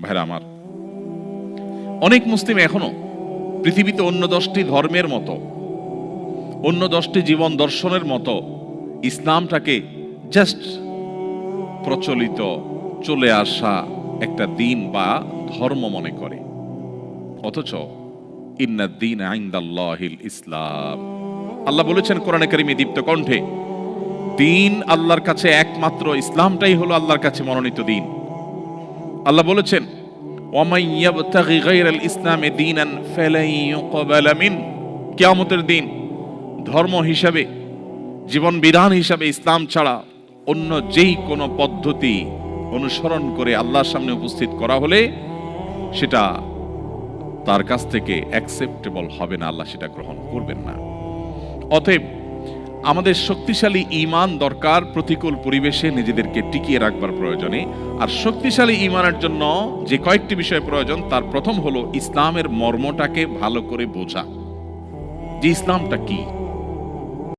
ভাইরা আমার, অনেক মুসলিম এখনো পৃথিবীতে অন্য 10টি ধর্মের মতো, অন্য 10টি জীবন দর্শনের মতো ইসলামটাকে জাস্ট প্রচলিত চলে আসা একটা দিন বা ধর্ম মনে করে। অথচ ইন্নাদ-দীন ইনদাল্লাহিল ইসলাম, আল্লাহ বলেছেন কোরআনে কারিমে দীপ্ত কণ্ঠে, দিন আল্লাহর কাছে একমাত্র ইসলামটাই হলো আল্লাহর কাছে মনোনীত দিন। আল্লাহ বলেছেন, ওয়ামান ইয়াবতাগি গায়রাল ইসলামি দীনান ফালান ইউকবালা মিন, কিয়ামতের দিন ধর্ম হিসাবে, জীবন বিধান হিসাবে ইসলাম ছাড়া অন্য যেই কোনো পদ্ধতি অনুসরণ করে আল্লাহর সামনে উপস্থিত করা হলে সেটা তার কাছ থেকে অ্যাকসেপ্টেবল হবে না, আল্লাহ সেটা গ্রহণ করবেন না। অতএব আমাদের শক্তিশালী ঈমান দরকার প্রতিকূল পরিবেশে নিজেদেরকে টিকিয়ে রাখবার প্রয়োজনে। আর শক্তিশালী ঈমানের জন্য যে কয়েকটি বিষয় প্রয়োজন, তার প্রথম হলো ইসলামের মর্মটাকে ভালো করে বোঝা, যে ইসলামটা কি।